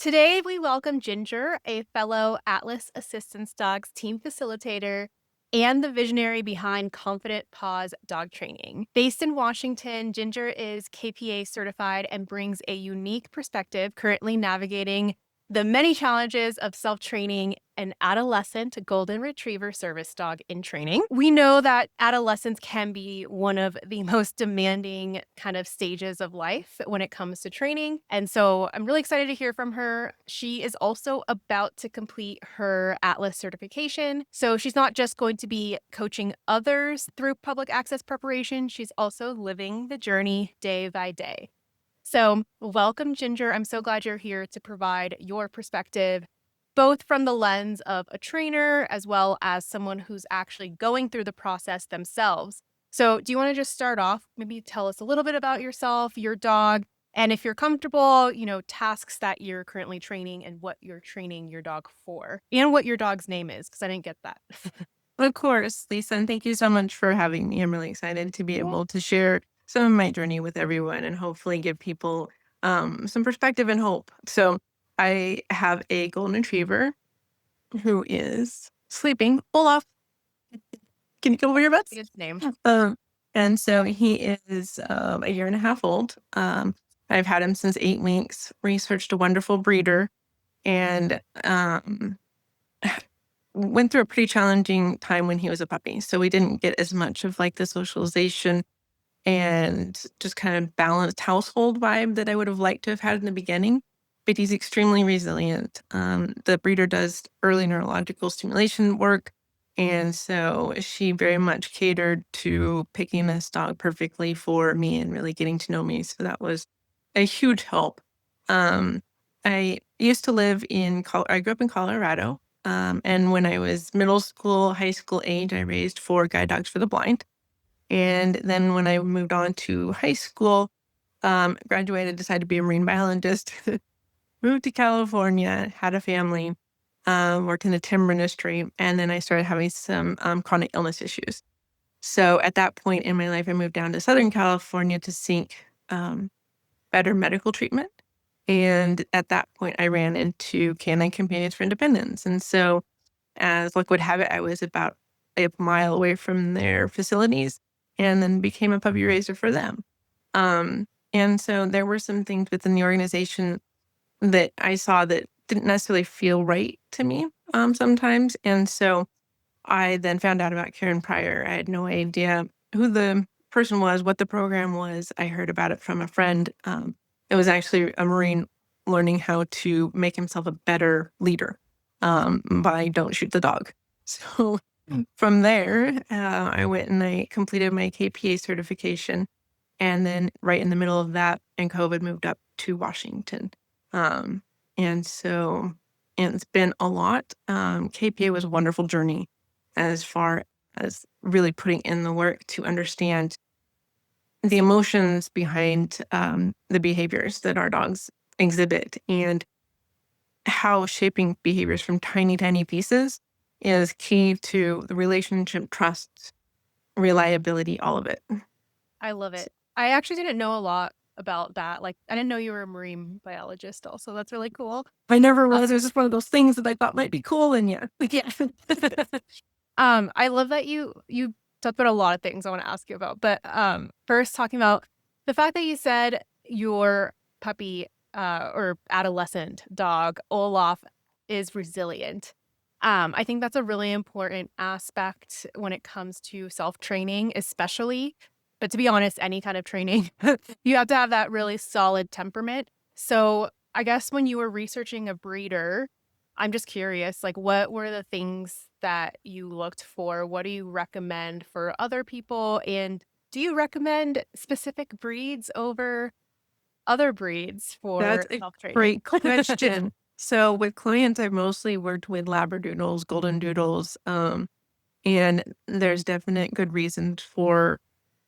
Today, we welcome Ginger, a fellow Atlas Assistance Dogs team facilitator and the visionary behind Confident Paw Dog Training. Based in Washington, Ginger is KPA certified and brings a unique perspective, currently navigating the many challenges of self-training an adolescent golden retriever service dog in training. We know that adolescence can be one of the most demanding kind of stages of life when it comes to training. And so I'm really excited to hear from her. She is also about to complete her Atlas certification. So she's not just going to be coaching others through public access preparation, she's also living the journey day by day. So, welcome, Ginger. I'm so glad you're here to provide your perspective, both from the lens of a trainer as well as someone who's actually going through the process themselves. So, do you want to just start off? Maybe tell us a little bit about yourself, your dog, and if you're comfortable, tasks that you're currently training and what you're training your dog for, and what your dog's name is, because I didn't get that. Of course, Lisa, and thank you so much for having me. I'm really excited to be able to share some of my journey with everyone and hopefully give people some perspective and hope. So I have a golden retriever who is sleeping. Olaf, can you come over here, bud? His name. Um, and so he is a year and a half old. I've had him since 8 weeks, researched a wonderful breeder, and went through a pretty challenging time when he was a puppy. So we didn't get as much of like the socialization and just kind of balanced household vibe that I would have liked to have had in the beginning. But he's extremely resilient. The breeder does early neurological stimulation work. And so she very much catered to picking this dog perfectly for me and really getting to know me. So that was a huge help. I used to live I grew up in Colorado. And when I was middle school, high school age, I raised 4 guide dogs for the blind. And then when I moved on to high school, graduated, decided to be a marine biologist, moved to California, had a family, worked in the timber industry, and then I started having some chronic illness issues. So at that point in my life, I moved down to Southern California to seek better medical treatment. And at that point, I ran into Canine Companions for Independence. And so, as luck would have it, I was about a mile away from their facilities and then became a puppy raiser for them. And so, there were some things within the organization that I saw that didn't necessarily feel right to me sometimes. And so, I then found out about Karen Pryor. I had no idea who the person was, what the program was. I heard about it from a friend. It was actually a Marine learning how to make himself a better leader by don't shoot the dog. So from there, I went and I completed my KPA certification. And then right in the middle of that, and COVID moved up to Washington. And so it's been a lot. KPA was a wonderful journey as far as really putting in the work to understand the emotions behind the behaviors that our dogs exhibit and how shaping behaviors from tiny, tiny pieces is key to the relationship, trust, reliability, all of it. I love it. I actually didn't know a lot about that. Like, I didn't know you were a marine biologist also. That's really cool. I never was. It was just one of those things that I thought might be cool. And yeah. Yeah. I love that you talked about a lot of things I want to ask you about. But first talking about the fact that you said your puppy or adolescent dog, Olaf, is resilient. I think that's a really important aspect when it comes to self-training, especially, but to be honest, any kind of training, you have to have that really solid temperament. So I guess when you were researching a breeder, I'm just curious, like, what were the things that you looked for? What do you recommend for other people? And do you recommend specific breeds over other breeds for That's a self-training? great question. So with clients, I've mostly worked with Labradoodles, Golden Doodles, and there's definite good reasons for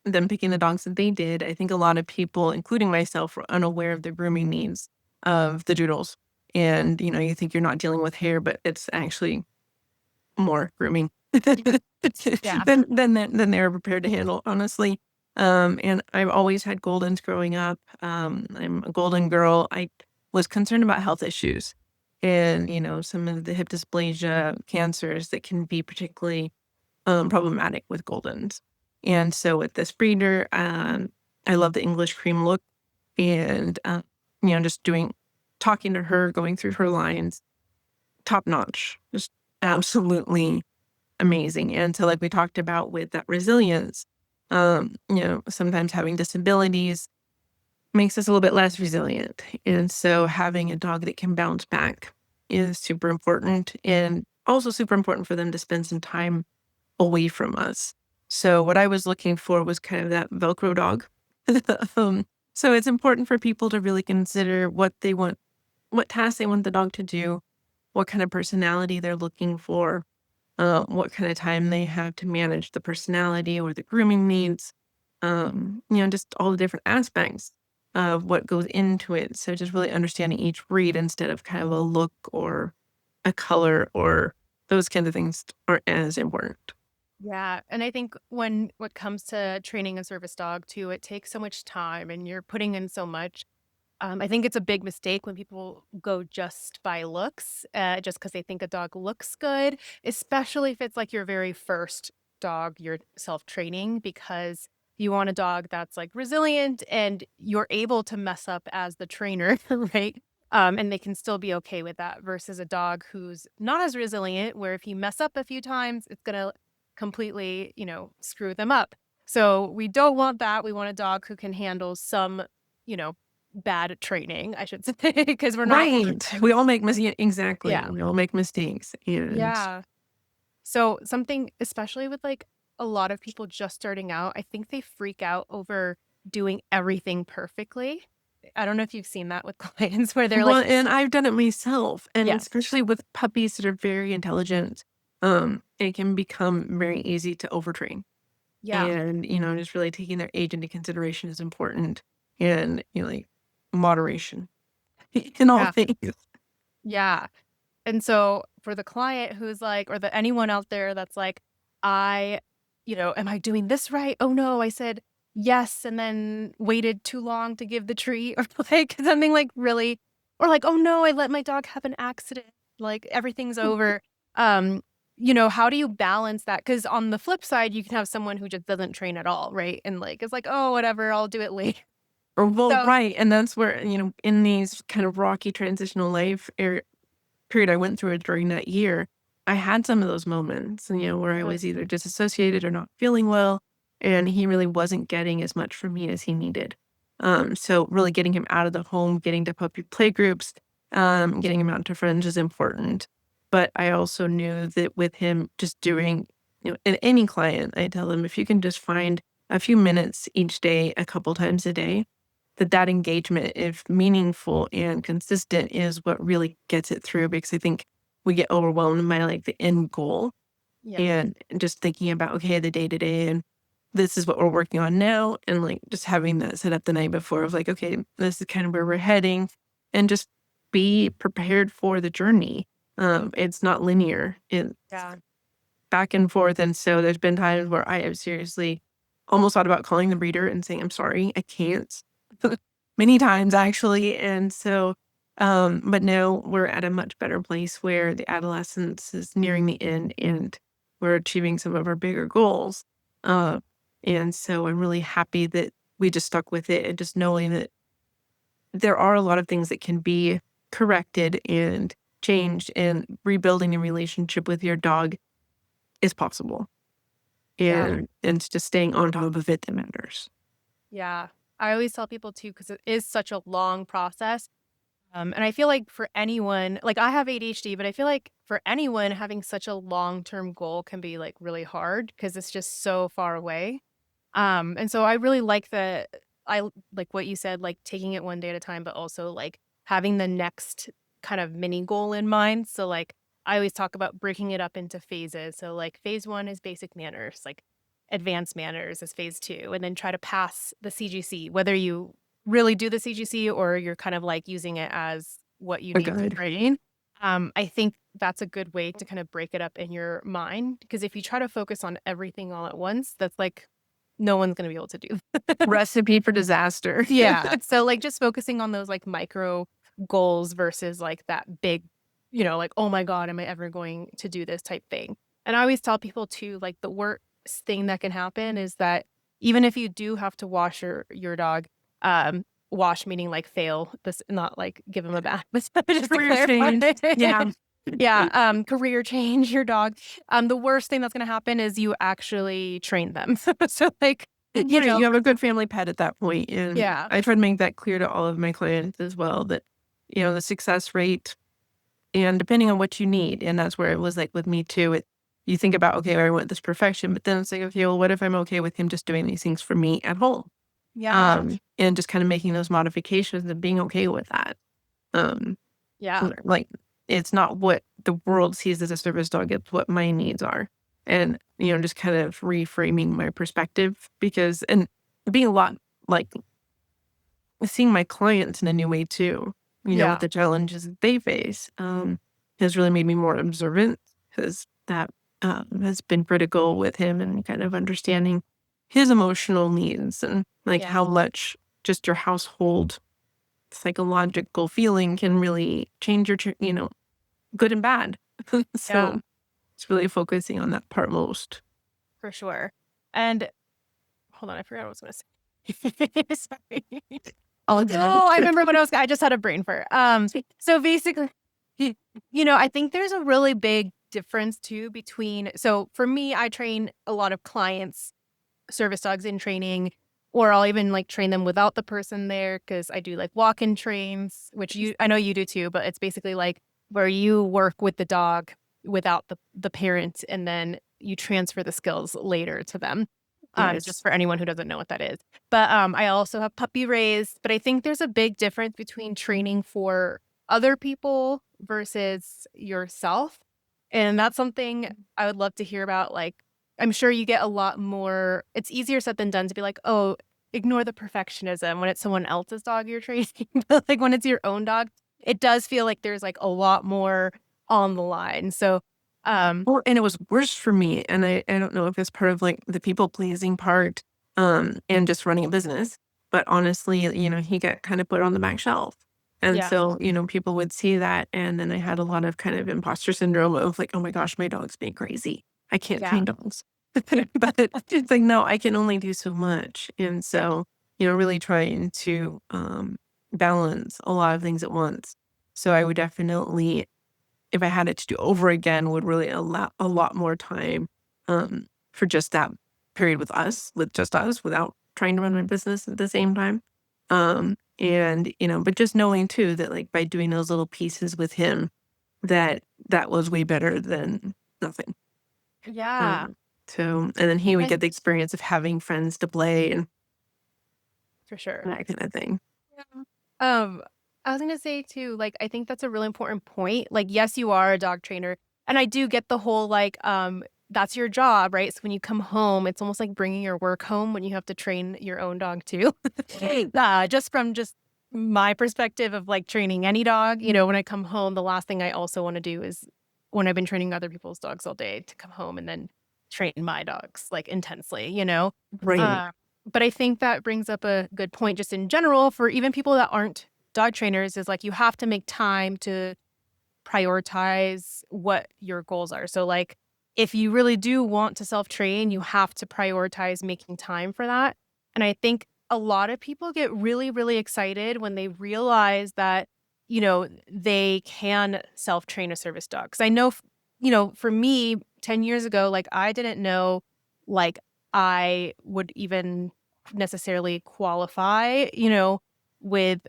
them picking the dogs that they did. I think a lot of people, including myself, were unaware of the grooming needs of the doodles. And, you think you're not dealing with hair, but it's actually more grooming Yeah. than they're prepared to handle, honestly. And I've always had Goldens growing up. I'm a Golden girl. I was concerned about health issues and, some of the hip dysplasia cancers that can be particularly problematic with Goldens. And so with this breeder, I love the English cream look and, just talking to her, going through her lines, top notch, just absolutely amazing. And so like we talked about with that resilience, sometimes having disabilities makes us a little bit less resilient. And so having a dog that can bounce back is super important and also super important for them to spend some time away from us. So what I was looking for was kind of that Velcro dog. um, so it's important for people to really consider what they want, what tasks they want the dog to do, what kind of personality they're looking for, what kind of time they have to manage the personality or the grooming needs, just all the different aspects of what goes into it. So just really understanding each breed instead of kind of a look or a color or those kind of things aren't as important. Yeah, and I think when what comes to training a service dog too, it takes so much time and you're putting in so much. I think it's a big mistake when people go just by looks, just because they think a dog looks good, especially if it's like your very first dog you're self-training, because you want a dog that's like resilient and you're able to mess up as the trainer, right? And they can still be okay with that versus a dog who's not as resilient, where if you mess up a few times, it's gonna completely, screw them up. So we don't want that. We want a dog who can handle some, you know, bad training, I should say, because we're not Right. We all make mistakes. Exactly. yeah. We all make mistakes. And Yeah. So something especially with, like, a lot of people just starting out, I think they freak out over doing everything perfectly. I don't know if you've seen that with clients where they're like well, and I've done it myself, and yes. especially with puppies that are very intelligent, it can become very easy to overtrain. Yeah. And, just really taking their age into consideration is important and, like moderation in all Yeah. things. Yeah. And so for the client who's like, or the anyone out there that's like, I, am I doing this right? Oh no, I said yes and then waited too long to give the treat or like something like really, or like, oh no, I let my dog have an accident. Like everything's over. Um, how do you balance that? Because on the flip side, you can have someone who just doesn't train at all, right? And like, it's like, oh, whatever, I'll do it later. Or well, So right, and that's where, in these kind of rocky transitional life period I went through it during that year, I had some of those moments, where I uh, was either disassociated or not feeling well, and he really wasn't getting as much from me as he needed. So really getting him out of the home, getting to puppy play groups, getting him out to friends is important. But I also knew that with him just doing, and any client, I tell them if you can just find a few minutes each day, a couple times a day, that engagement, if meaningful and consistent, is what really gets it through because I think we get overwhelmed by like the end goal yeah, and just thinking about, okay, the day to day and this is what we're working on now. And like just having that set up the night before of like, okay, this is kind of where we're heading and just be prepared for the journey. It's not linear. It's yeah, back and forth. And so there's been times where I have seriously almost thought about calling the breeder and saying, I'm sorry, I can't. Many times actually. And so, but now we're at a much better place where the adolescence is nearing the end and we're achieving some of our bigger goals. Uh, and so I'm really happy that we just stuck with it and just knowing that there are a lot of things that can be corrected and changed and rebuilding a relationship with your dog is possible. yeah. And it's just staying on top of it that matters. Yeah. I always tell people too, because it is such a long process. And I feel like for anyone, like I have ADHD, but I feel like for anyone having such a long-term goal can be like really hard because it's just so far away. And so I really like like what you said, like taking it one day at a time, but also like having the next kind of mini goal in mind. So like I always talk about breaking it up into phases. So like phase one is basic manners, like advanced manners is phase two, and then try to pass the CGC, whether you really do the CGC or you're kind of like using it as what you A need to guide. train. I think that's a good way to kind of break it up in your mind because if you try to focus on everything all at once, that's like no one's gonna be able to do. Recipe for disaster. Yeah. So, like, just focusing on those, like, micro goals versus like that big, like, oh my God, am I ever going to do this type thing? And I always tell people too, like the worst thing that can happen is that even if you do have to wash your dog, wash meaning like fail, this not like give him a bath, but just to Career clarify. change. Yeah. Yeah, career change your dog. The worst thing that's gonna happen is you actually train them. So like, Right, you have a good family pet at that point, and yeah, I try to make that clear to all of my clients as well that, the success rate and depending on what you need, and that's where it was like with me too, you think about, "Okay, I want this perfection," but then it's like, "Okay, well, what if I'm okay with him just doing these things for me at home?" yeah, And just kinda making those modifications and being okay with that. Um, yeah, like, it's not what the world sees as a service dog, it's what my needs are. And, just kind of reframing my perspective because and being a lot like seeing my clients in a new way too, with yeah, the challenges that they face, has really made me more observant because that has been critical with him and kind of understanding his emotional needs and like yeah, how much just your household psychological feeling can really change your, good and bad. yeah, So it's really focusing on that part most. for sure. And hold on, I forgot what I was gonna say. Sorry. All good. Oh, I remember what I just had a brain fart. So basically, I think there's a really big difference too between so for me, I train a lot of clients, service dogs in training, or I'll even like train them without the person there because I do like walk-in trains, which I know you do too, but it's basically like where you work with the dog without the parent and then you transfer the skills later to them. Just Yes. for anyone who doesn't know what that is. But I also have puppy raised, but I think there's a big difference between training for other people versus yourself. And that's something I would love to hear about. Like, I'm sure you get a lot more, it's easier said than done to be like, oh, ignore the perfectionism when it's someone else's dog you're training. But like when it's your own dog, it does feel like there's like a lot more on the line. So, Well, and it was worse for me, and I don't know if it's part of, like, the people pleasing part, and just running a business, but honestly, he got kinda put on the back shelf, and yeah, so, people would see that, and then I had a lot of kind of imposter syndrome of, like, "Oh my gosh, my dog's being crazy. I can't yeah, train dogs." But it's like, no, I can only do so much, and so, really trying to, balance a lot of things at once. So I would definitely if I had it to do over again, would really allow a lot more time, for just that period with just us, without trying to run my business at the same time. And, but just knowing too that, like, by doing those little pieces with him, that was way better than nothing. yeah. Um, so and then he would I get the experience of having friends to play and For sure. that kinda thing. Yeah. I was gonna say too, like, I think that's a really important point. Like, yes, you are a dog trainer, and I do get the whole like, that's your job, right? So when you come home, it's almost like bringing your work home when you have to train your own dog too. Just from just my perspective of like training any dog, when I come home, the last thing I also want to do is when I've been training other people's dogs all day to come home and then train my dogs like intensely. Right. Uh, but I think that brings up a good point just in general for even people that aren't dog trainers is like you have to make time to prioritize what your goals are. So like if you really do want to self-train, you have to prioritize making time for that. And I think a lot of people get really, really excited when they realize that, they can self-train a service dog. Cause I know, for me 10 years ago, like I didn't know like I would even necessarily qualify, with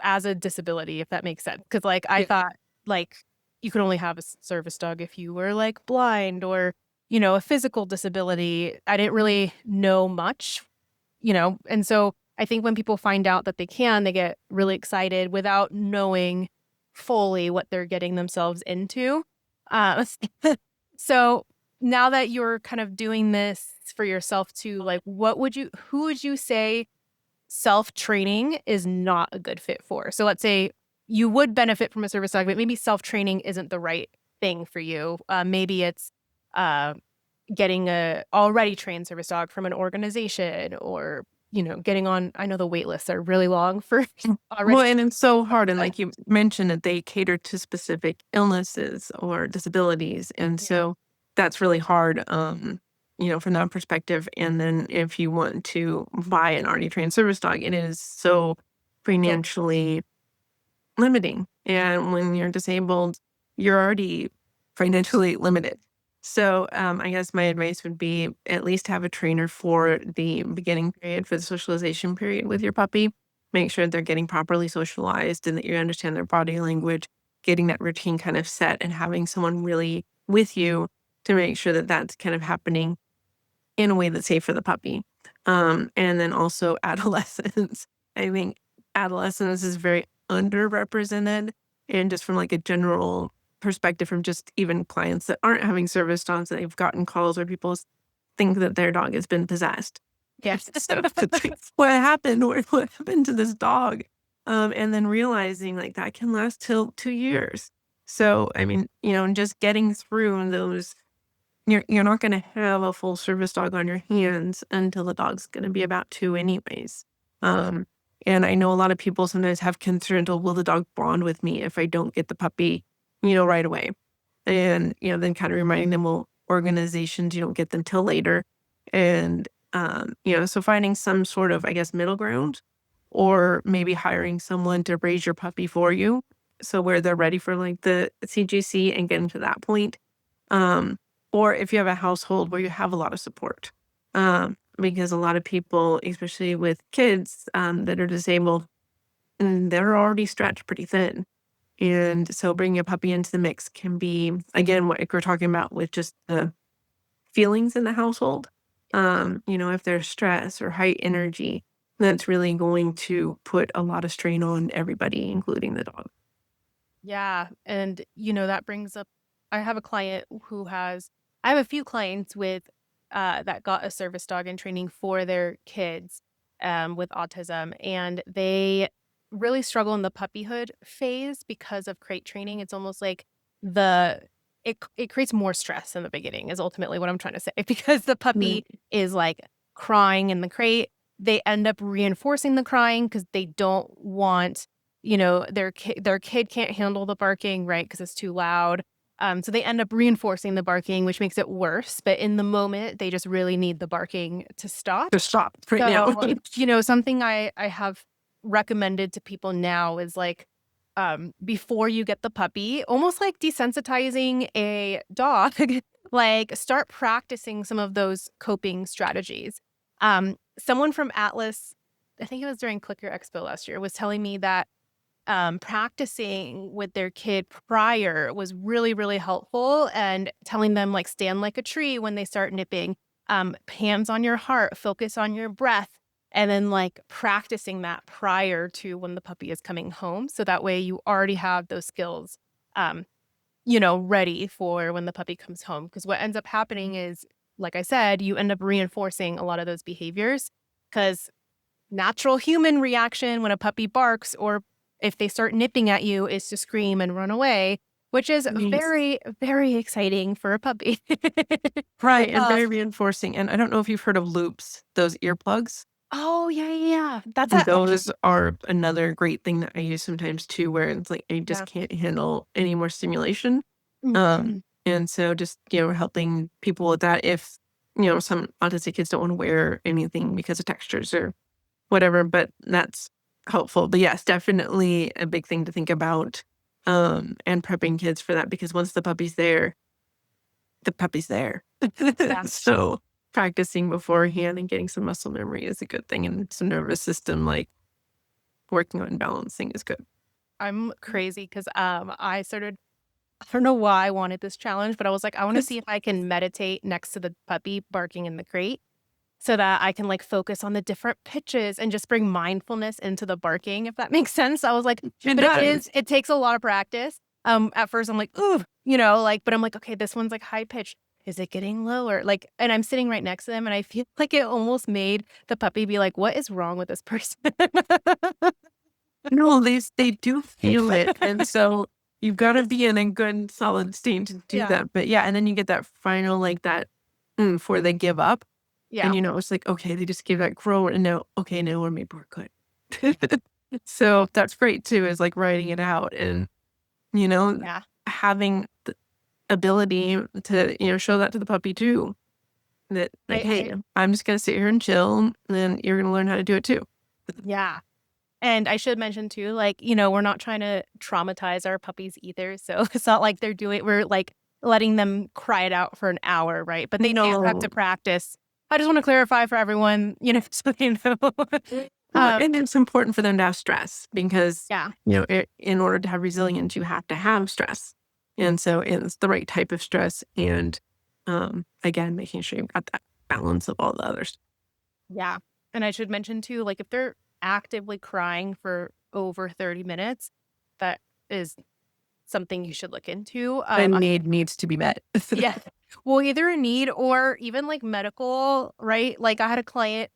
as a disability, if that makes sense. Because like, I Yeah. thought, like, you could only have a service dog if you were, like, blind or, a physical disability. I didn't really know much, and so I think when people find out that they can, they get really excited without knowing fully what they're getting themselves into. Uh, so now that you're kind of doing this for yourself too, like, who would you say self-training is not a good fit for? So let's say you would benefit from a service dog, but maybe self-training isn't the right thing for you. Maybe it's uh, getting a already trained service dog from an organization or getting on. I know the wait lists are really long for Well, already. and it's so hard, and like you mentioned that they cater to specific illnesses or disabilities, and Yeah. so that's really hard, from that perspective. And then if you want to buy an already trained service dog, it is so So financially limiting. And when you're disabled, you're already financially limited. So I guess my advice would be at least have a trainer for the beginning period, for the socialization period with your puppy. Make sure they're getting properly socialized and that you understand their body language, getting that routine kind of set and having someone really with you to make sure that that's kind of happening in a way that's safe for the puppy. And then also adolescence. I think adolescence is very underrepresented. And just from like a general perspective from just even clients that aren't having service dogs, they've gotten calls where people think that their dog has been possessed. yeah. So it's like, what happened? What happened to this dog? And then realizing like that can last till 2 years. So, I mean, and just getting through those you're not gonna have a full service dog on your hands until the dog's gonna be about 2 anyways. Um, and I know a lot of people sometimes have concerns, "Oh, will the dog bond with me if I don't get the puppy, right away?" And, then kinda reminding them, well, organizations, you don't get them till later. And, so finding some sort of, I guess, middle ground or maybe hiring someone to raise your puppy for you. So where they're ready for, like, the CGC and getting to that point. Um, or if you have a household where you have a lot of support. Because a lot of people, especially with kids, that are disabled, they're already stretched pretty thin. And so bringing a puppy into the mix can be, again, what we're talking about with just the feelings in the household. If there's stress or high energy, that's really going to put a lot of strain on everybody, including the dog. Yeah, and, that brings up I have a client who has I have a few clients that got a service dog in training for their kids, with autism, and they really struggle in the puppyhood phase because of crate training. It's almost like the it creates more stress in the beginning is ultimately what I'm trying to say, because the Right. puppy is, like, crying in the crate. They end up reinforcing the crying because they don't want their kid can't handle the barking, right? Because it's too loud. So they end up reinforcing the barking, which makes it worse, but in the moment, they just really need the barking to stop. Just stop right now. So, something I have recommended to people now is, like, before you get the puppy, almost like desensitizing a dog, like, start practicing some of those coping strategies. Someone from Atlas, I think it was during Clicker Expo last year, was telling me that practicing with their kid prior was really, really helpful, and telling them, like, stand like a tree when they start nipping, hands on your heart, focus on your breath, and then, like, practicing that prior to when the puppy is coming home. So that way you already have those skills, um, ready for when the puppy comes home. Because what ends up happening is, like I said, you end up reinforcing a lot of those behaviors because natural human reaction when a puppy barks or if they start nipping at you is to scream and run away, which is Yes. very, very exciting for a puppy. Right, and Uh, very reinforcing, and I don't know if you've heard of loops, those earplugs? oh, yeah, yeah, yeah. That's a Those are another great thing that I use sometimes too, where it's like I just yeah. can't handle any more stimulation. Mhm. And so just, helping people with that if, some autistic kids don't wanna wear anything because of textures or whatever, but that's helpful. But yes, definitely a big thing to think about, and prepping kids for that because once the puppy's there. Yeah. So, practicing beforehand and getting some muscle memory is a good thing, and some nervous system, like, working on balancing is good. I'm crazy because I don't know why I wanted this challenge, but I was like, I want to see if I can meditate next to the puppy barking in the crate. So that I can, like, focus on the different pitches and just bring mindfulness into the barking, if that makes sense. I was like It but does. it takes a lot of practice. At first I'm like, "Ooh," but I'm like, "Okay, this one's, like, high pitched. Is it getting lower?" Like and I'm sitting right next to them, and I feel like it almost made the puppy be like, "What is wrong with this person?" No, they do feel it, and so you've gotta be in a good solid state to do Yeah. that, but yeah, and then you get that final, like, that, before they give up. Yeah. And, it's like, okay, they just gave that groan and now, okay, now we're maybe we're good. So that's great too, is like writing it out and, you know, Yeah. having the ability to, show that to the puppy too. That like, I hey, I'm just gonna sit here and chill, and then you're gonna learn how to do it too. yeah. And I should mention too, like, we're not trying to traumatize our puppies either. So it's not like we're like letting them cry it out for an hour, right? But they do have No. to practice. I just want to clarify for everyone, so you know. Well, um, and it's important for them to have stress because, yeah, in order to have resilience, you have to have stress. And so it's the right type of stress. And again, making sure you've got that balance of all the others. yeah. And I should mention too, like if they're actively crying for over 30 minutes, that is something you should look into. A need needs to be met. Yeah. Well, either a need or even like medical, right? Like I had a client,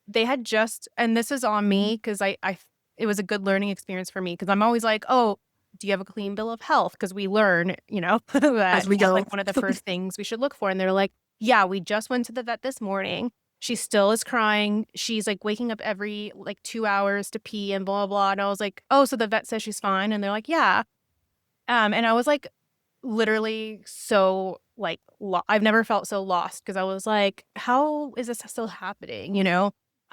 they had just, and this is on me because it was a good learning experience for me because I'm always like, oh, do you have a clean bill of health? Because we learn, that As we that's go. like one of the first things we should look for. And they're like, yeah, we just went to the vet this morning. She still is crying. She's like waking up every like 2 hours to pee and blah, blah. And I was like, oh, so the vet says she's fine. And they're like, yeah. And I was like, literally so like I've never felt so lost because I was like, how is this still happening?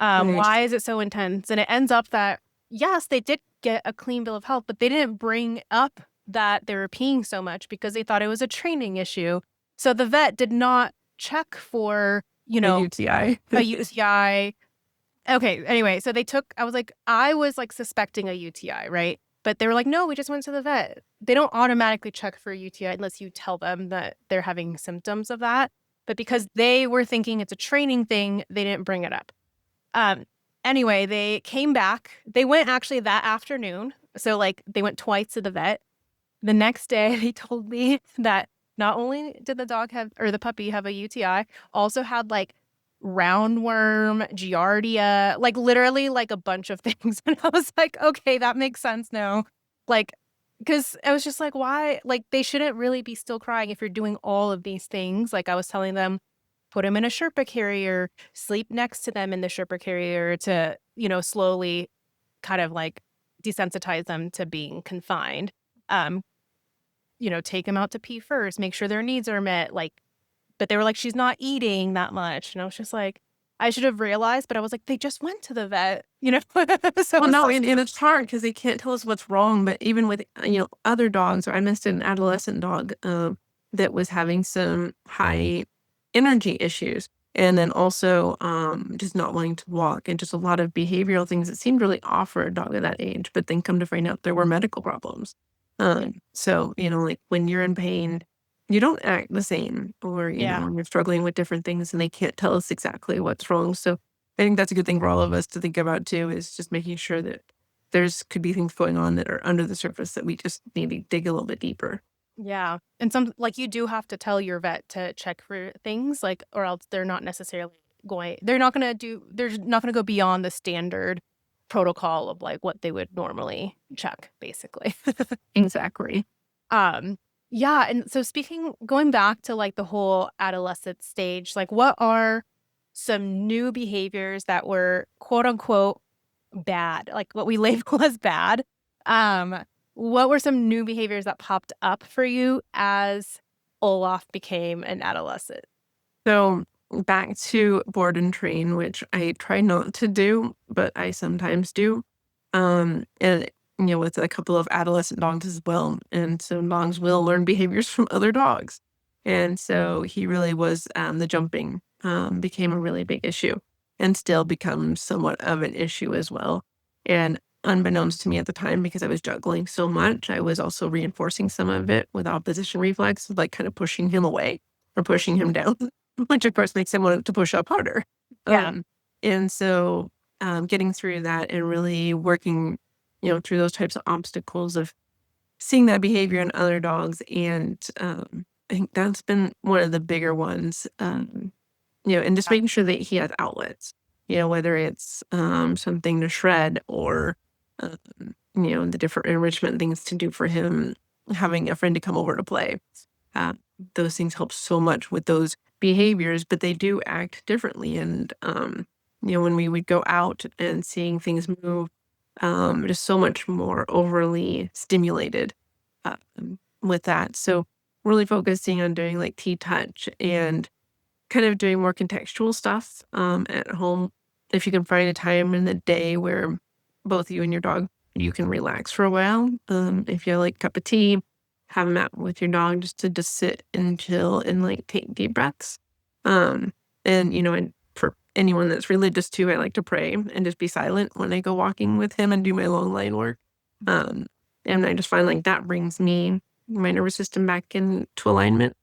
Right. Why is it so intense? And it ends up that yes, they did get a clean bill of health, but they didn't bring up that they were peeing so much because they thought it was a training issue. So the vet did not check for, A UTI. a UTI. Okay, anyway, so I was like suspecting a UTI, right? But they were like, "No, we just went to the vet." They don't automatically check for a UTI unless you tell them that they're having symptoms of that. But because they were thinking it's a training thing, they didn't bring it up. Um, anyway, they came back. They went actually that afternoon. So like they went twice to the vet. The next day they told me that not only did the puppy have a UTI, also had like roundworm, giardia, like literally like a bunch of things. And I was like, okay, that makes sense now. Like, because I was just like, why? Like, they shouldn't really be still crying if you're doing all of these things. Like, I was telling them, put them in a Sherpa carrier, sleep next to them in the Sherpa carrier to, slowly kind of like desensitize them to being confined. Um, take them out to pee first, make sure their needs are met. Like, but they were like, she's not eating that much. And I was just like, I should have realized, but I was like, they just went to the vet, So Well, it's no, like, and it's hard because they can't tell us what's wrong. But even with other dogs, or I missed an adolescent dog that was having some high energy issues, and then also just not wanting to walk, and just a lot of behavioral things that seemed really off for a dog at that age. But then come to find out there were medical problems. So like when you're in pain, you don't act the same, or yeah, when you're struggling with different things and they can't tell us exactly what's wrong. So I think that's a good thing for all of us to think about too, is just making sure that could be things going on that are under the surface that we just need to dig a little bit deeper. yeah. And you do have to tell your vet to check for things, like, or else they're not going to go beyond the standard protocol of like what they would normally check, basically. Exactly. Um, yeah, and so going back to like the whole adolescent stage, like what are some new behaviors that were quote unquote bad, like what we label as bad? Um, what were some new behaviors that popped up for you as Olaf became an adolescent? So back to board and train, which I try not to do, but I sometimes do. And with a couple of adolescent dogs as well. And so dogs will learn behaviors from other dogs. And so he really was the jumping became a really big issue and still becomes somewhat of an issue as well. And unbeknownst to me at the time, because I was juggling so much, I was also reinforcing some of it with opposition reflex, like kind of pushing him away or pushing him down, which of course makes him want to push up harder. Yeah. And so getting through that and really working, through those types of obstacles of seeing that behavior in other dogs. And I think that's been one of the bigger ones, and just making sure that he has outlets, whether it's something to shred or, um, the different enrichment things to do for him, having a friend to come over to play. Uh, those things help so much with those behaviors, but they do act differently. And, when we would go out and seeing things move, just so much more overly stimulated with that. So really focusing on doing like T-touch and kind of doing more contextual stuff at home. If you can find a time in the day where both you and your dog, you can relax for a while. If you like a cup of tea, have a mat with your dog just sit and chill and like take deep breaths. And for anyone that's religious too, I like to pray and just be silent when I go walking with him and do my long line work. Um, and I just find like that brings my nervous system back into alignment.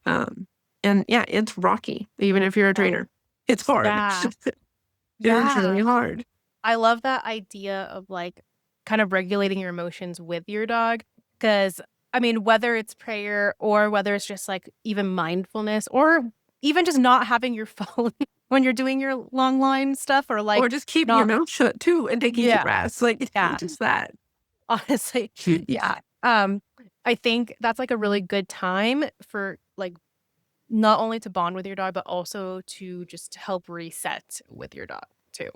Um, and yeah, it's rocky, even if you're a Yeah. trainer. It's hard. Yeah. It is Yeah. really hard. I love that idea of like kind of regulating your emotions with your dog. Cause I mean, whether it's prayer or whether it's just like even mindfulness or even just not having your phone when you're doing your long line stuff or Or like just keeping your not, mouth shut too and taking deep yeah, breaths, like, yeah, just that. honestly. Yeah. I think that's like a really good time for like not only to bond with your dog, but also to just help reset with your dog too.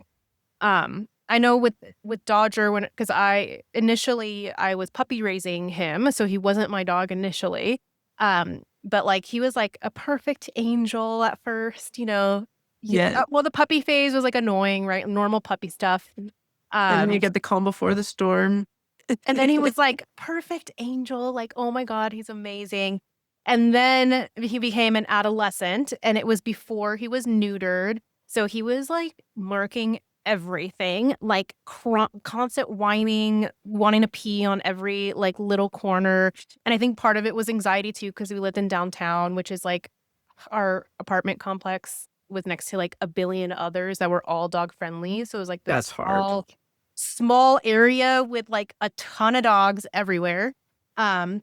I know with Dodger when because I was puppy raising him, so he wasn't my dog initially. But like he was like a perfect angel at first, Yeah. well, the puppy phase was like annoying, right? Normal puppy stuff. And then you Um, get the calm before the storm. and then he was like perfect angel, like, oh my God, he's amazing. And then he became an adolescent, and it was before he was neutered. So he was like marking everything, like constant whining, wanting to pee on every like little corner. And I think part of it was anxiety too, because we lived in downtown, which is like our apartment complex was next to like a billion others that were all dog friendly. So it was like That's this hard. small area with like a ton of dogs everywhere. Um,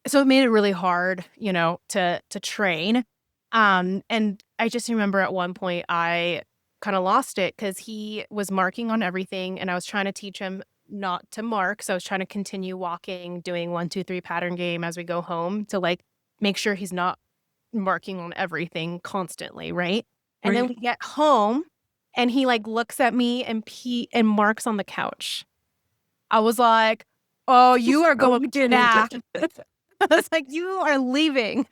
so it made it really hard, to train. And I just remember at one point I kind of lost it because he was marking on everything and I was trying to teach him not to mark. So I was trying to continue walking, doing 1, 2, 3 pattern game as we go home to like make sure he's not marking on everything constantly, right? And then Right. we get home and he like looks at me and marks on the couch. I was like, "Oh, you are Oh, going didn't. back." I was like, "You are leaving."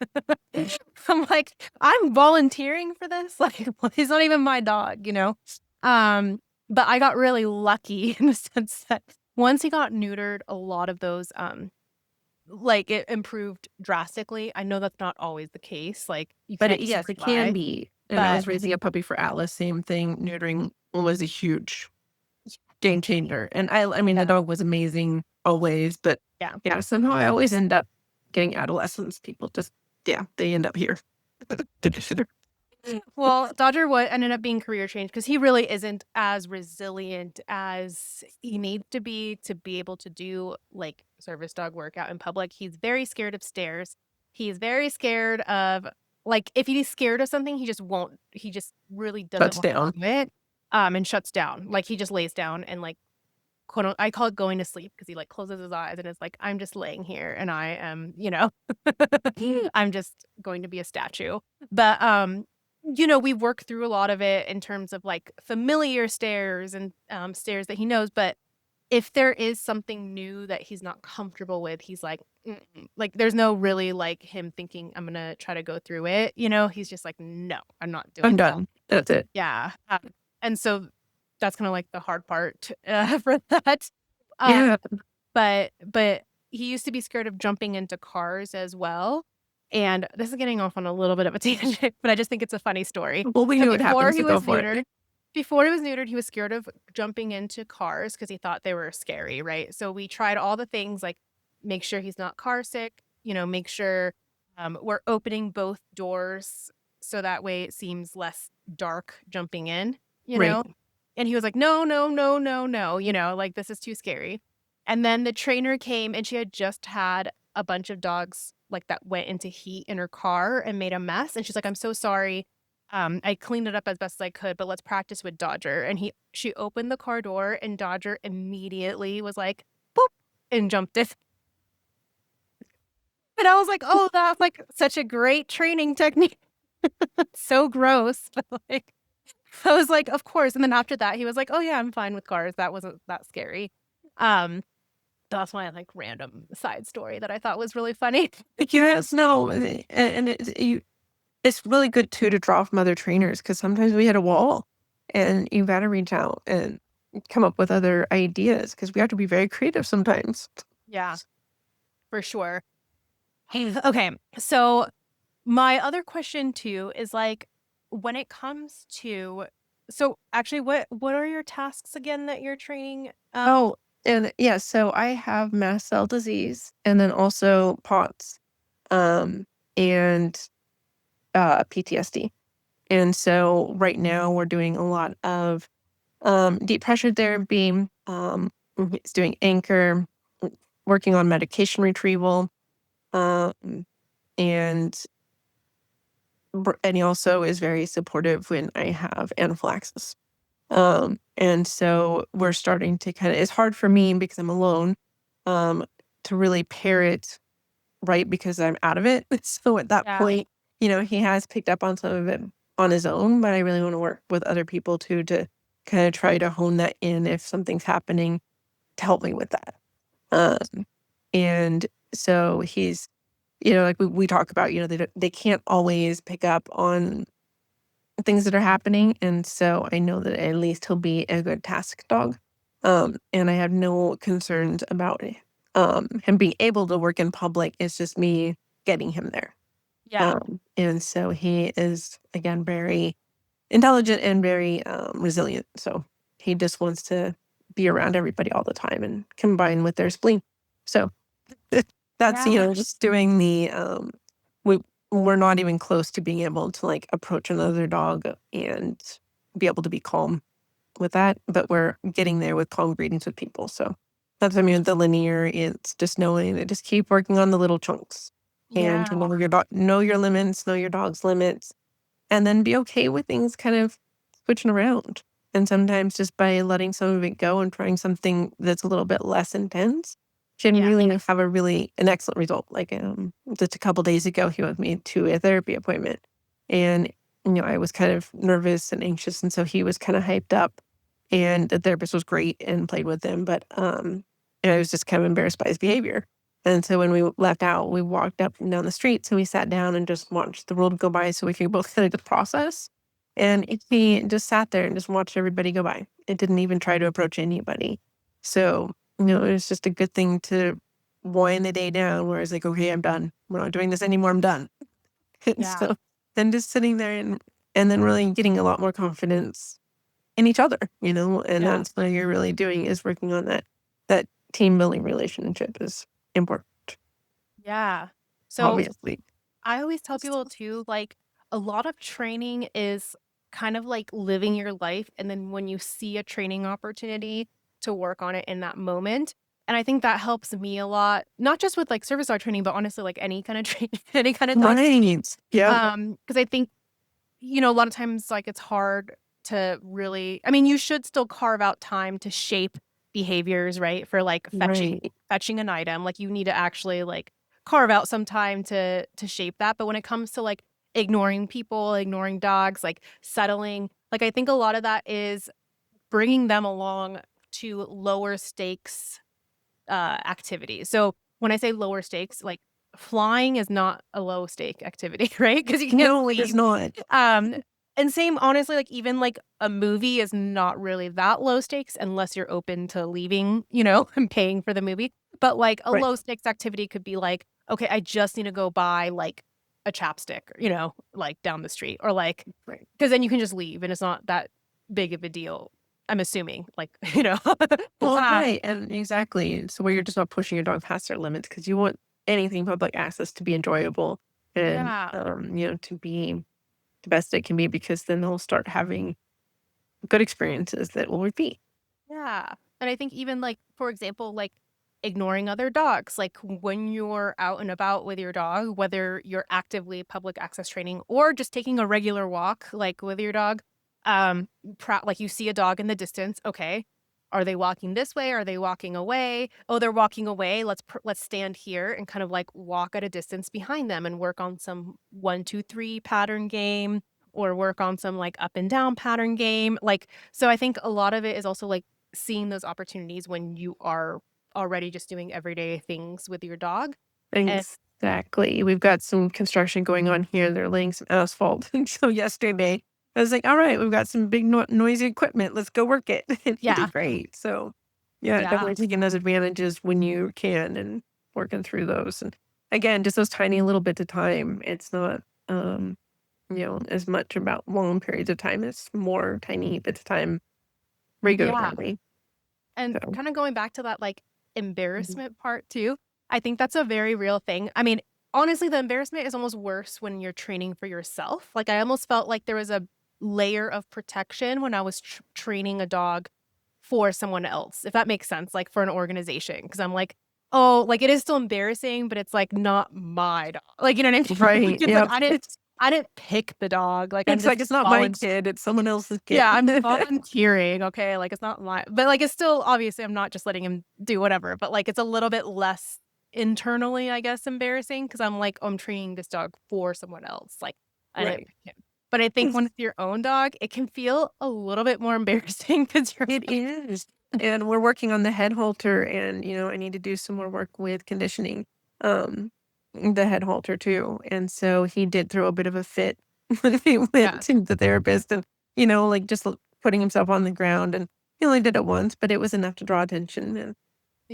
I'm like, "I'm volunteering for this." Like, well, he's not even my dog, you know? But I got really lucky in the sense that once he got neutered, a lot of those, like, it improved drastically. I know that's not always the case, like, you But can't just yes, it can fly, be. And I but was raising a puppy for Atlas, same thing. Neutering was a huge game changer. And I mean, the yeah, dog was amazing always, but yeah. yeah, somehow I always end up getting adolescents. People just, yeah, they end up here. Well, Dodger what ended up being career change because he really isn't as resilient as he needs to be able to do like service dog work out in public. He's very scared of stairs. He's very scared of like if he's scared of something, he just won't. He just really doesn't Shuts want down. to do it. And shuts down. Like he just lays down and like I call it going to sleep because he like closes his eyes and is like, I'm just laying here and I am, I'm just going to be a statue. But we work through a lot of it in terms of like familiar stairs and stairs that he knows. But if there is something new that he's not comfortable with, he's like, "Mm-mm." Like there's no really like him thinking I'm gonna try to go through it. He's just like, no, I'm not I'm doing that. done. That's it. Yeah. And so that's kind of like the hard part for that. Uh, Yeah. but he used to be scared of jumping into cars as well. And this is getting off on a little bit of a tangent, but I just think it's a funny story. Well, we So knew it happened, so go for it. before he was neutered, he was scared of jumping into cars because he thought they were scary, right? So we tried all the things like make sure he's not car sick, make sure we're opening both doors so that way it seems less dark jumping in, you Right. know? And he was like, no, no, no, no, no, like this is too scary. And then the trainer came and she had just had a bunch of dogs like that went into heat in her car and made a mess. And she's like, I'm so sorry. I cleaned it up as best as I could, but let's practice with Dodger. And she opened the car door and Dodger immediately was like, boop, and jumped it. And I was like, oh, that's like such a great training technique. So gross. But like, I was like, of course. And then after that, he was like, oh yeah, I'm fine with cars. That wasn't that scary. Um, that's my like random side story that I thought was really funny. Yes, no, and it's really good too to draw from other trainers because sometimes we hit a wall, and you gotta reach out and come up with other ideas because we have to be very creative sometimes. Yeah, for sure. Okay. So my other question too is like when it comes to so actually what are your tasks again that you're training? Oh, and yeah, so I have mast cell disease and then also POTS, um, and PTSD. And so right now we're doing a lot of deep pressure therapy. It's doing anchor, working on medication retrieval, um, and and he also is very supportive when I have anaphylaxis. And so we're starting to kind of, it's hard for me because I'm alone, um, to really pair it right because I'm out of it. So at that Yeah. point, he has picked up on some of it on his own, but I really want to work with other people too to kind of try to hone that in if something's happening to help me with that. And so he's, like we talk about, they can't always pick up on things that are happening. And so I know that at least he'll be a good task dog. And I have no concerns about him being able to work in public. It's just me getting him there. Yeah. And so he is, again, very intelligent and very resilient. So he just wants to be around everybody all the time and combine with their spleen. So that's, Yeah. just doing we we're not even close to being able to like approach another dog and be able to be calm with that, but we're getting there with calm greetings with people. So that's, I mean, the linear, it's just knowing that just keep working on the little chunks and to Yeah. know your limits, know your dog's limits, and then be okay with things kind of switching around. And sometimes just by letting some of it go and trying something that's a little bit less intense can Yeah. really have an excellent result. Like just a couple days ago, he went with me to a therapy appointment, and I was kind of nervous and anxious, and so he was kind of hyped up, and the therapist was great and played with him, but I was just kind of embarrassed by his behavior. And so when we left out, we walked up and down the street. So we sat down and just watched the world go by so we could both kind of process. And he just sat there and just watched everybody go by. It didn't even try to approach anybody. So, it was just a good thing to wind the day down where it's like, okay, I'm done. We're not doing this anymore. I'm done. And Yeah. so then just sitting there and then really getting a lot more confidence in each other, and Yeah. that's what you're really doing is working on that team building relationship is important. Yeah. So Obviously. I always tell people too, like a lot of training is kind of like living your life. And then when you see a training opportunity to work on it in that moment. And I think that helps me a lot, not just with like service dog training, but honestly, like any kind of training, any kind of dog. Right. Yep. Because I think, a lot of times like it's hard to really, I mean, you should still carve out time to shape behaviors, right? For like Right. fetching an item. Like you need to actually like carve out some time to shape that. But when it comes to like ignoring people, ignoring dogs, like settling, like I think a lot of that is bringing them along to lower stakes activities. So when I say lower stakes, like flying is not a low stake activity, right? Because you can't No, it is leave. not. Um, and same, honestly, like even like a movie is not really that low stakes unless you're open to leaving, and paying for the movie. But like a Right. low stakes activity could be like, okay, I just need to go buy like a chapstick, like down the street or like, Right. because then you can just leave and it's not that big of a deal. I'm assuming, like, Well, uh, right. And exactly. So where you're just not pushing your dog past their limits because you want anything public access to be enjoyable and yeah. to be the best it can be because then they'll start having good experiences that will repeat. Yeah. And I think even like, for example, like ignoring other dogs, like when you're out and about with your dog, whether you're actively public access training or just taking a regular walk, like with your dog, like you see a dog in the distance. Okay. are they walking this way? Are they walking away? Oh, they're walking away. Let's stand here and kind of like walk at a distance behind them and work on some 1, 2, 3 pattern game or work on some like up and down pattern game. Like, so I think a lot of it is also like seeing those opportunities when you are already just doing everyday things with your dog. And Exactly. We've got some construction going on here. They're laying some asphalt. And so yesterday, I was like, all right, we've got some big noisy equipment. Let's go work it. And he did yeah, great. So, yeah, yeah, definitely taking those advantages when you can and working through those. And again, just those tiny little bits of time. It's not, as much about long periods of time. It's more tiny bits of time yeah. regularly. And So, kind of going back to that like mhm. embarrassment part too, I think that's a very real thing. I mean, honestly, the embarrassment is almost worse when you're training for yourself. Like I almost felt like there was a layer of protection when I was training a dog for someone else, if that makes sense, like for an organization. Cause I'm like, oh, like it is still embarrassing, but it's like not my dog. Like, you know what I mean? Like Right. it's like Yep. I didn't pick the dog. Like I'm It's like just it's not my volunteering. kid, it's someone else's kid. Yeah, I'm volunteering, okay? Like, it's not my but, like, it's still obviously, I'm not just letting him do whatever, but, like, it's a little bit less internally, I guess, embarrassing because 'cause I'm like, "Oh, I'm training this dog for someone else." Like, I didn't Right. pick him. But I think when it's your own dog, it can feel a little bit more embarrassing because 'cause you're It like is. And we're working on the head halter and, I need to do some more work with conditioning, the head halter too. And so he did throw a bit of a fit when he went yeah, to the therapist and, like just putting himself on the ground. And he only did it once, but it was enough to draw attention. And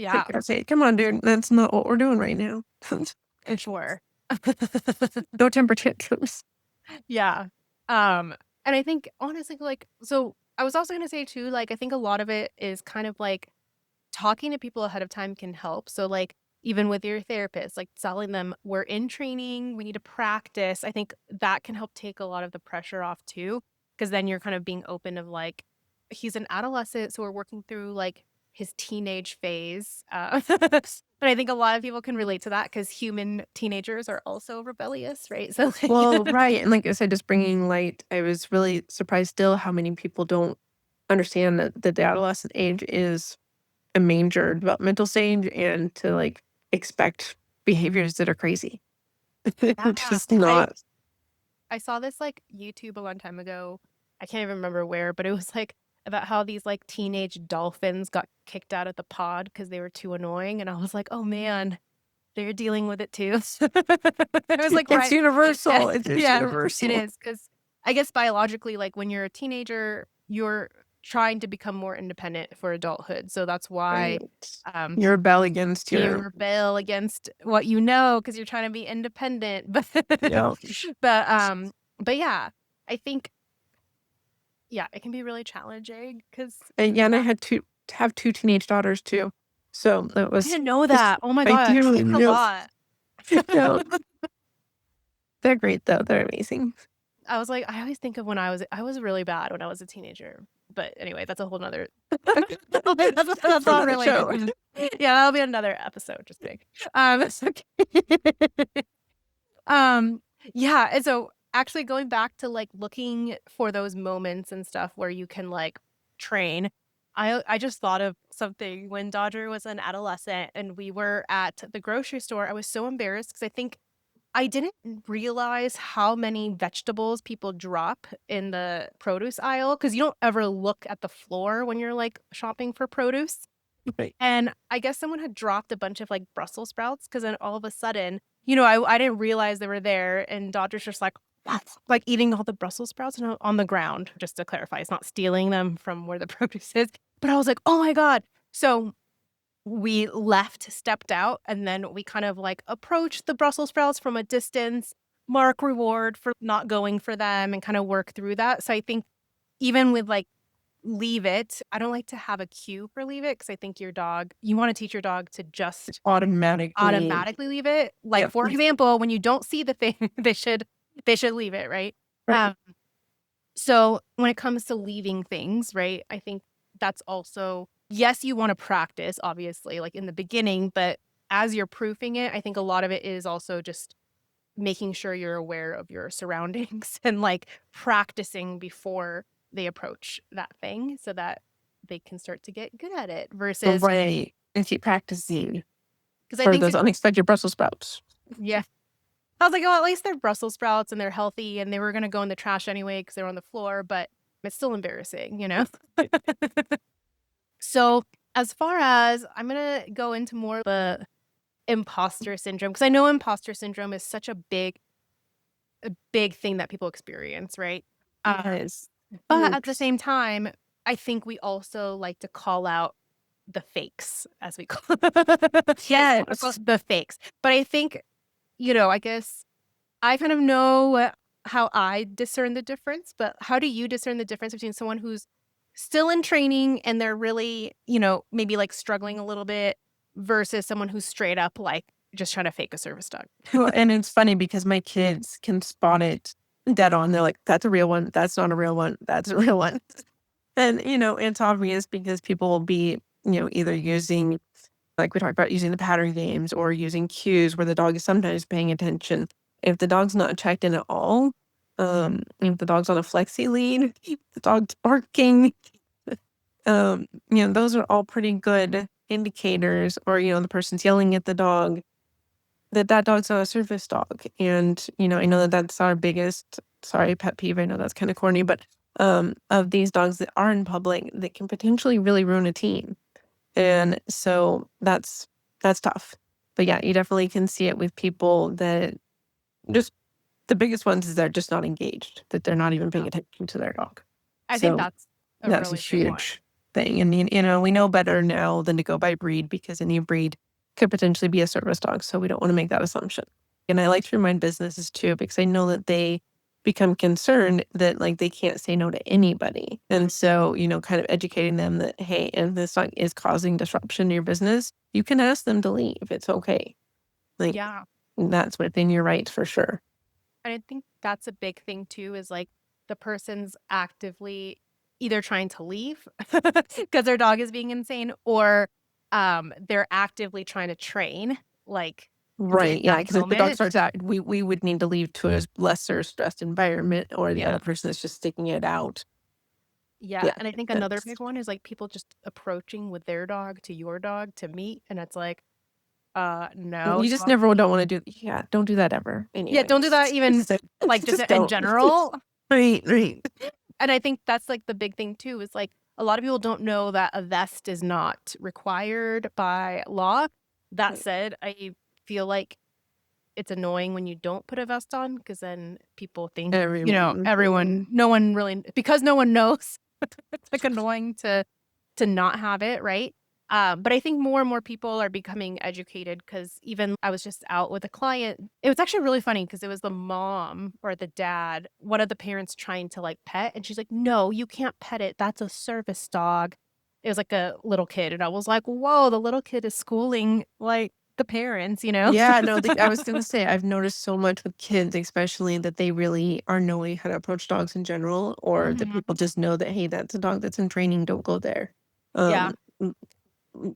it's like, yeah, I say, come on, dude, that's not what we're doing right now. for sure. No temper tantrums. Yeah. And I think honestly, like so I was also gonna say too, like, I think a lot of it is kind of like talking to people ahead of time can help. So, like, even with your therapist, like telling them we're in training, we need to practice. I think that can help take a lot of the pressure off too, because then you're kind of being open of like, he's an adolescent, so we're working through like his teenage phase. But I think a lot of people can relate to that because human teenagers are also rebellious, right? So, like, Well, right, and like I said, just bringing light, I was really surprised still how many people don't understand that the adolescent age is a major developmental stage and to, like, expect behaviors that are crazy. yeah, Just not I saw this, like, YouTube a long time ago. I can't even remember where, but it was, like, about how these, like, teenage dolphins got kicked out of the pod because they were too annoying, and I was like, "Oh, man, they're dealing with it too." I was like, it's right. Yeah, universal, it's yeah, it universal. is because I guess biologically, like, when you're a teenager, you're trying to become more independent for adulthood, so that's why, Right. um You rebel against you your rebel against what you know because 'cause you're trying to be independent, yeah, but, um but yeah, I think yeah, it can be really challenging because and yeah, and I had to have 2 teenage daughters too. So, that I was didn't know that. Oh my I god, do, that's a lot. yeah. They're great though, they're amazing. I was like I always think of when I was really bad when I was a teenager, but anyway, that's a whole 'nother that's For not another related. show. Yeah, that'll be another episode, just kidding. It's okay. Um, yeah, and so actually going back to, like, looking for those moments and stuff where you can, like, train, I just thought of something when Dodger was an adolescent and we were at the grocery store, I was so embarrassed because I think I didn't realize how many vegetables people drop in the produce aisle because you don't ever look at the floor when you're, like, shopping for produce. Right. And I guess someone had dropped a bunch of, like, Brussels sprouts because then all of a sudden, I didn't realize they were there, and Dodger's just like, like, eating all the Brussels sprouts on the ground, just to clarify, it's not stealing them from where the produce is, but I was like, "Oh my god." So, we left, stepped out, and then we kind of, like, approached the Brussels sprouts from a distance, mark reward for not going for them, and kinda work through that. So I think even with, like, leave it. I don't like to have a cue for leave it because I think you wanna teach your dog to just Automatically automatically leave it. Like, yep. for example, when you don't see the thing, they should leave it, right? Right. Um, so when it comes to leaving things, right, I think that's also yes, you wanna practice, obviously, like, in the beginning, but as you're proofing it, I think a lot of it is also just making sure you're aware of your surroundings and, like, practicing before they approach that thing so that they can start to get good at it versus, Right. And keep practicing because I for think, those unexpected Brussels sprouts. yeah. I was like, oh, at least they're Brussels sprouts and they're healthy and they were going to go in the trash anyway because they're on the floor, but it's still embarrassing, you know? So, as far as I'm going to go into more of the imposter syndrome, because I know imposter syndrome is such a big thing that people experience, right? Yes. But at the Huge. same time, I think we also like to call out the fakes, as we call quote Yes. unquote, the fakes. But I think, I guess I kind of know how I discern the difference, but how do you discern the difference between someone who's still in training and they're really, maybe like struggling a little bit versus someone who's straight up like just trying to fake a service dog? Well, and it's funny because my kids can spot it dead on. They're like, that's a real one. That's not a real one. That's a real one. And, it's obvious because people will be, either using, like we talked about, using the pattern games or using cues where the dog is sometimes paying attention. If the dog's not checked in at all, if the dog's on a flexi lead, the dog's barking, those are all pretty good indicators, or, the person's yelling at the dog, that dog's not a service dog. And, I know that that's our biggest, sorry, pet peeve. I know that's kind of corny, but of these dogs that are in public that can potentially really ruin a team. And so that's tough. But yeah, you definitely can see it with people that just the biggest ones is they're just not engaged, that they're not even paying Yeah. attention to their dog. I think So that's a that's a really big one. huge thing. And, we know better now than to go by breed because any breed could potentially be a service dog. So we don't want to make that assumption. And I like to remind businesses too, because I know that they become concerned that like they can't say no to anybody. And so, kind of educating them that, hey, and this dog is causing disruption to your business, you can ask them to leave. It's okay. Like Yeah. that's within your rights for sure. And I think that's a big thing too, is like the person's actively either trying to leave because their dog is being insane, or they're actively trying to train like in Right. Yeah. that Because if the dog moment. starts out, we would need to leave to a lesser stressed environment, or the Yeah. other person is just sticking it out. Yeah. Yeah. And I think another That's big one is like people just approaching with their dog to your dog to meet. And it's like, no, you just never don't want to do. Yeah. Don't do that ever. yeah, don't do Anyways, that even just, like just just in don't. general. Right. Right. And I think that's like the big thing too, is like a lot of people don't know that a vest is not required by law. That said, I feel like it's annoying when you don't put a vest on because then people think, Everyone. no one really, because no one knows. It's like annoying to not have it, right? But I think more and more people are becoming educated because even I was just out with a client. It was actually really funny because it was the mom or the dad, one of the parents trying to like pet. And she's like, no, you can't pet it. That's a service dog. It was like a little kid. And I was like, whoa, the little kid is schooling like the parents, you know? Yeah, no, I was gonna say I've noticed so much with kids, especially that they really are knowing how to approach dogs in general, or that Mhm. people just know that, hey, that's a dog that's in training, don't go there. Yeah. Um,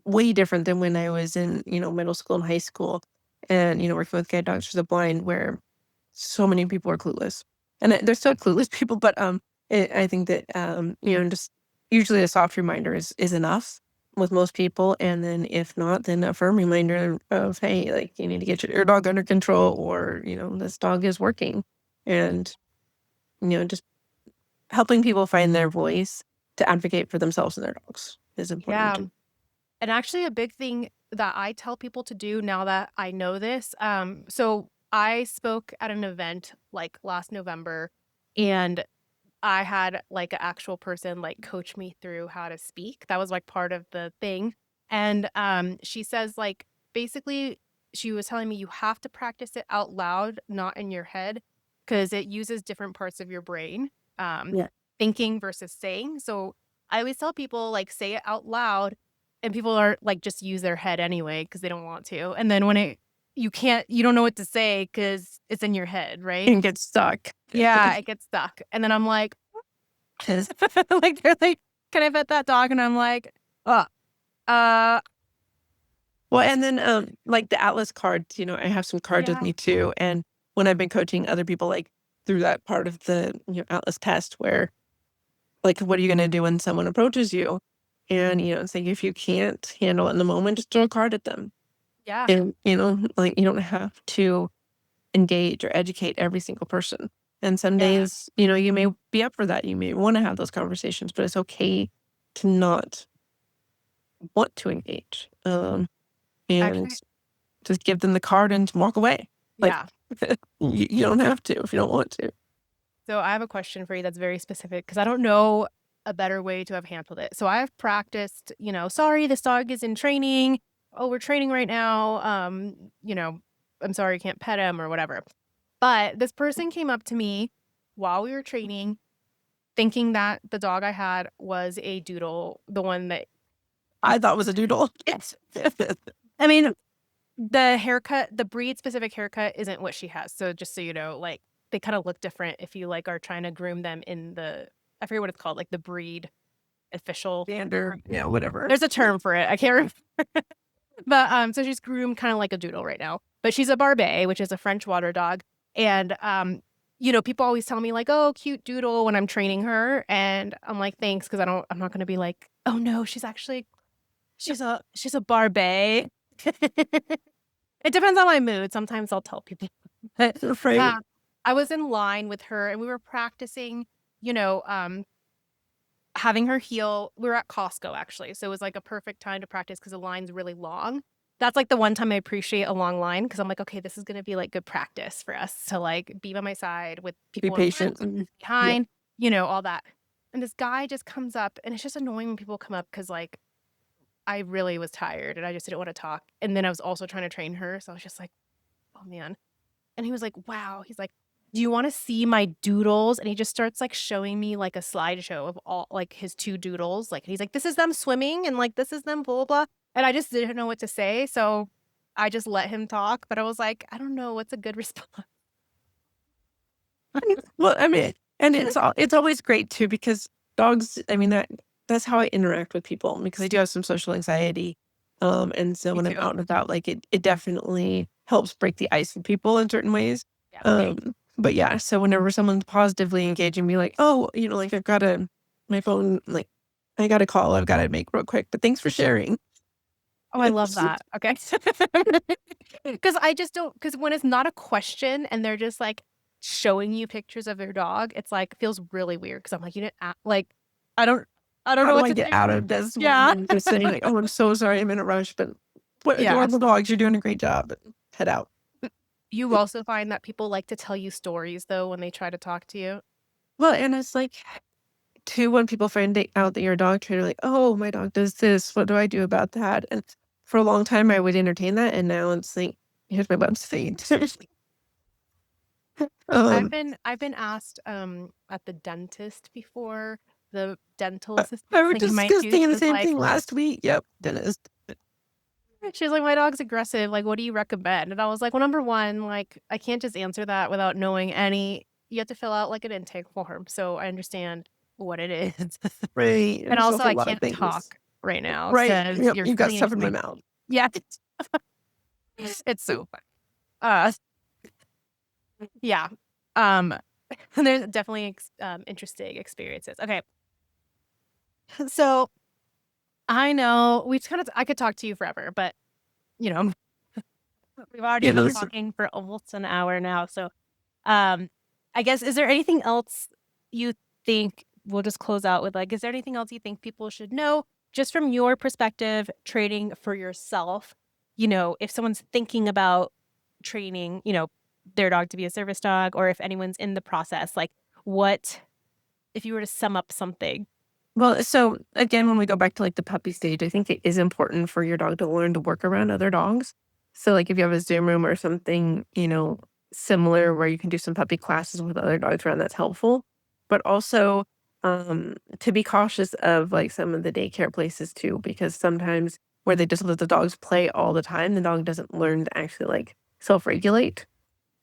way different than when I was in, middle school and high school and, working with guide dogs for the blind where so many people are clueless. And they're still clueless people, but I think that just usually a soft reminder is enough with most people. And then if not, then a firm reminder of, hey, like you need to get your dog under control, or, this dog is working. And, just helping people find their voice to advocate for themselves and their dogs is important Yeah. too. And actually a big thing that I tell people to do now that I know this, so I spoke at an event like last November and I had like an actual person like coach me through how to speak. That was like part of the thing. And she says like basically she was telling me you have to practice it out loud, not in your head, because it uses different parts of your brain, um, Yeah. thinking versus saying. So I always tell people like say it out loud, and people are like just use their head anyway because they don't want to. And then when you don't know what to say because it's in your head, right? And get stuck. Yeah, it gets stuck. And then I'm like, like they're like, "Can I pet that dog?" And I'm like, "Oh, uh, Well, and then, like the Atlas cards, I have some cards with yeah, me too. And when I've been coaching other people, like through that part of the Atlas test, where like, what are you going to do when someone approaches you? And, it's like, if you can't handle it in the moment, just throw a card at them. Yeah. And, like, you don't have to engage or educate every single person. And some Yeah. days, you may be up for that. You may want to have those conversations, but it's okay to not want to engage. And Actually, just give them the card and walk away. Like, yeah. you don't have to if you don't want to. So I have a question for you that's very specific because I don't know a better way to have handled it. So I have practiced, sorry, this dog is in training. Oh, we're training right now. I'm sorry, I can't pet him or whatever. But this person came up to me while we were training, thinking that the dog I had was a doodle, the one that, I thought it was a doodle. yes. I mean, the haircut, the breed specific haircut isn't what she has. So just so you know, like they kind of look different if you like are trying to groom them in I forget what it's called, like the breed official. Dander, yeah, whatever. There's a term for it. I can't remember. But so she's groomed kind of like a doodle right now. But she's a Barbet, which is a French water dog. And people always tell me like, "Oh, cute doodle" when I'm training her, and I'm like, "Thanks," because I'm not going to be like, "Oh no, she's a Barbet." It depends on my mood. Sometimes I'll tell people. But Right. I was in line with her and we were practicing, you know, having her heel. We were at Costco actually. So it was like a perfect time to practice because the line's really long. That's like the one time I appreciate a long line because I'm like, okay, this is going to be like good practice for us to like be by my side with Be people in front, patient. Yeah. behind, all that. And this guy just comes up and it's just annoying when people come up because like I really was tired and I just didn't want to talk. And then I was also trying to train her. So I was just like, oh man. And he was like, wow. He's like, do you want to see my doodles? And he just starts like showing me like a slideshow of all like his two doodles. Like he's like, this is them swimming and like this is them blah blah blah. And I just didn't know what to say. So I just let him talk. But I was like, I don't know what's a good response. Well, I mean, and it's always great too because dogs. I mean that's how I interact with people because I do have some social anxiety, and so Me when I'm too. out and about, like it definitely helps break the ice with people in certain ways. Yeah. But yeah, so whenever someone's positively engaging me, like, oh, like I've got my phone, like I got a call I've got to make real quick, but thanks for sharing. Oh, I love that. Okay. Because I just don't, because when it's not a question and they're just like showing you pictures of their dog, it's like feels really weird. Because I'm like, you didn't like, I don't, I don't How know do what I to get do. out of this Yeah. moment? Just saying like, oh, I'm so sorry, I'm in a rush, but what Yeah. adorable dogs, you're doing a great job. Head out. You also find that people like to tell you stories though when they try to talk to you. Well, and it's like too when people find out that you're a dog trainer, like, oh, my dog does this. What do I do about that? And for a long time, I would entertain that, and now it's like, here's my website. um, I've been asked at the dentist before, the dental I assistant was thing you just might do. saying the She's same like, thing last week. Yep, dentist. my dog's aggressive. Like, what do you recommend? And I was like, well, number one, like, I can't just answer that without knowing you have to fill out like an intake form. So I understand what it is. Right. And There's a also, whole I lot of can't things. talk right now Right. because Yep. you're You've got cleaning stuff in my my, mouth. yeah, it's so fun. Uh, yeah. Um, there's definitely interesting experiences. Okay. So I know I could talk to you forever, but you know, we've already You been know, talking for almost an hour now. So, um, I guess, is there anything else you think we'll just close out with? Like, is there anything else you think people should know just from your perspective, training for yourself? If someone's thinking about training, their dog to be a service dog, or if anyone's in the process, like, what if you were to sum up something? well, so again, when we go back to like the puppy stage, I think it is important for your dog to learn to work around other dogs. So, like, if you have a Zoom room or something, similar where you can do some puppy classes with other dogs around, that's helpful. But also, to be cautious of like some of the daycare places too, because sometimes where they just let the dogs play all the time, the dog doesn't learn to actually like self regulate.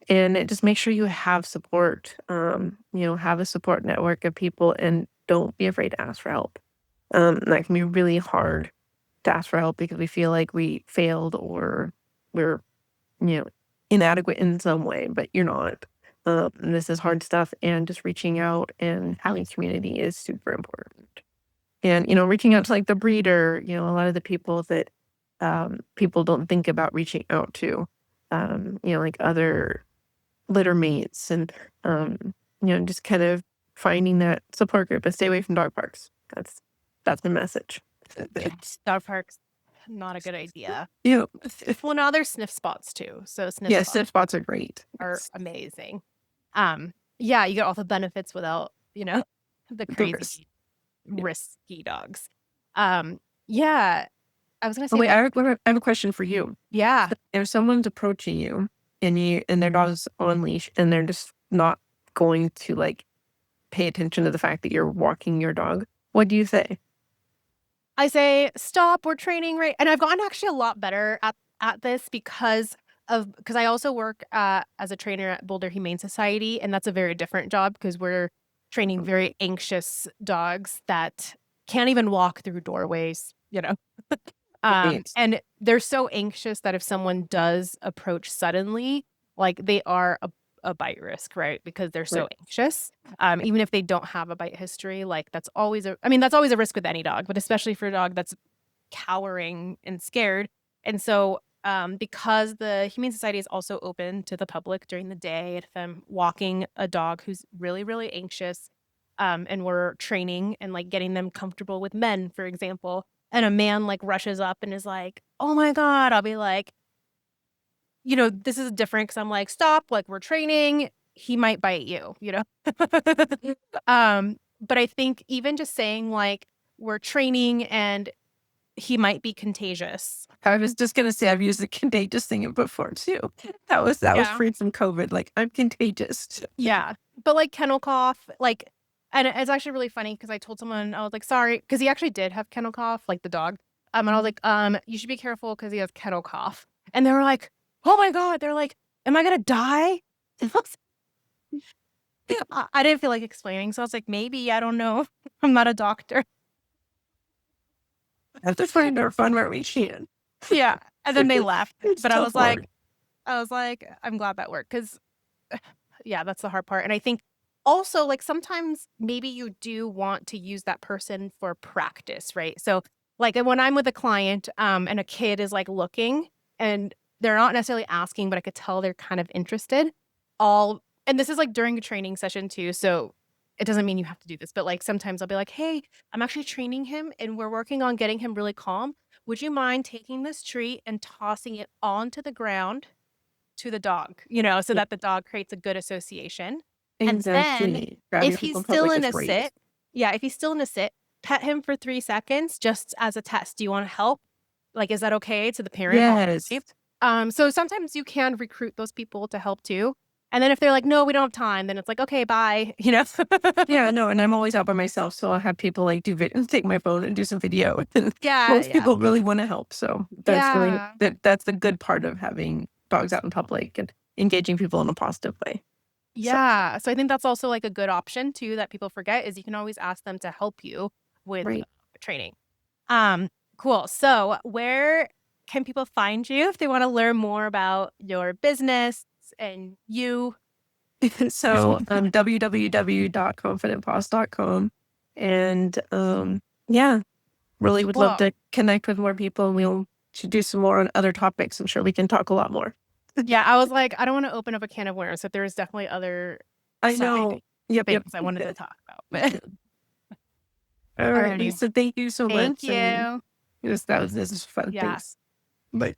And just make sure you have support, have a support network of people and don't be afraid to ask for help. That can be really hard to ask for help because we feel like we failed or we're, you know, inadequate in some way, but you're not. This is hard stuff, and just reaching out and having community is super important. And, reaching out to like the breeder, a lot of the people that people don't think about reaching out to, like other litter mates and, just kind of finding that support group and stay away from dog parks. That's the message. Yes, dog parks, not a good idea. Yeah. Well, now there's sniff spots too. So sniff Yeah, spots sniff spots are great. are amazing. Yeah, you get all the benefits without, the The risk. crazy risky dogs. Yeah, I was gonna Oh say wait, like, I have a question for you. yeah, If someone's approaching you and their dog's on leash and they're just not going to like pay attention to the fact that you're walking your dog, what do you say? I say, "Stop, we're training right." And I've gotten actually a lot better at this because I also work, as a trainer at Boulder Humane Society, and that's a very different job because we're training very anxious dogs that can't even walk through doorways. Right. And they're so anxious that if someone does approach suddenly, like, they are a bite risk, right? Because they're so Right. anxious. Even if they don't have a bite history, like, that's always a risk with any dog, but especially for a dog that's cowering and scared. And so, because the Humane Society is also open to the public during the day, if I'm walking a dog who's really, really anxious, and we're training and like getting them comfortable with men, for example, and a man like rushes up and is like, "Oh my God," I'll be like, this is different because I'm like, "Stop, like we're training. He might bite you." But I think even just saying like, we're training and he might be contagious. I was just gonna say I've used the contagious thing before too. That was Yeah. free from COVID. Like I'm contagious. Yeah. But like kennel cough, like, and it's actually really funny because I told someone, I was like, sorry, because he actually did have kennel cough, like the dog. And I was like, you should be careful because he has kennel cough. And they were like, oh my God. They're like, am I gonna die? I didn't feel like explaining. So I was like, maybe, I don't know. I'm not a doctor. I have to find our fun where we can. Yeah. And then they left. It's But I tough was like, work. I'm glad that worked because yeah, that's the hard part. And I think also, like, sometimes maybe you do want to use that person for practice, right? So, like, when I'm with a client, and a kid is like looking and they're not necessarily asking, but I could tell they're kind of interested. And this is like during a training session too. So it doesn't mean you have to do this, but like sometimes I'll be like, hey, I'm actually training him and we're working on getting him really calm. Would you mind taking this treat and tossing it onto the ground to the dog, so Yeah, that the dog creates a good association. And then exactly. Grabbing if he's people in still public in is a great. sit yeah, if he's still in a sit, pet him for 3 seconds just as a test. "Do you wanna help? Like, is that okay?" To the parent while Yes. asleep. So sometimes you can recruit those people to help too. And then if they're like, "No, we don't have time," then it's like, "Okay, bye." Yeah, no, and I'm always out by myself, so I'll have people like do video, take my phone and do some video. And Yeah, most yeah. people really want to help, so Yeah. that's the good part of having dogs out in public and engaging people in a positive way. So Yeah. So I think that's also, like, a good option too that people forget is you can always ask them to help you with, right. training. Um, cool. So, where can people find you if they want to learn more about your business and you? So www.confidentpaws.com, and yeah, really would love Cool. to connect with more people. And we'll should do some more on other topics. I'm sure we can talk a lot more. Yeah, I was like, I don't want to open up a can of worms, but there's definitely other I side know. Yep, yep. things I wanted to talk about. But All right, alrighty. Lisa, thank you so Thank much. And you. this is fun. Yeah. Thanks. Bye.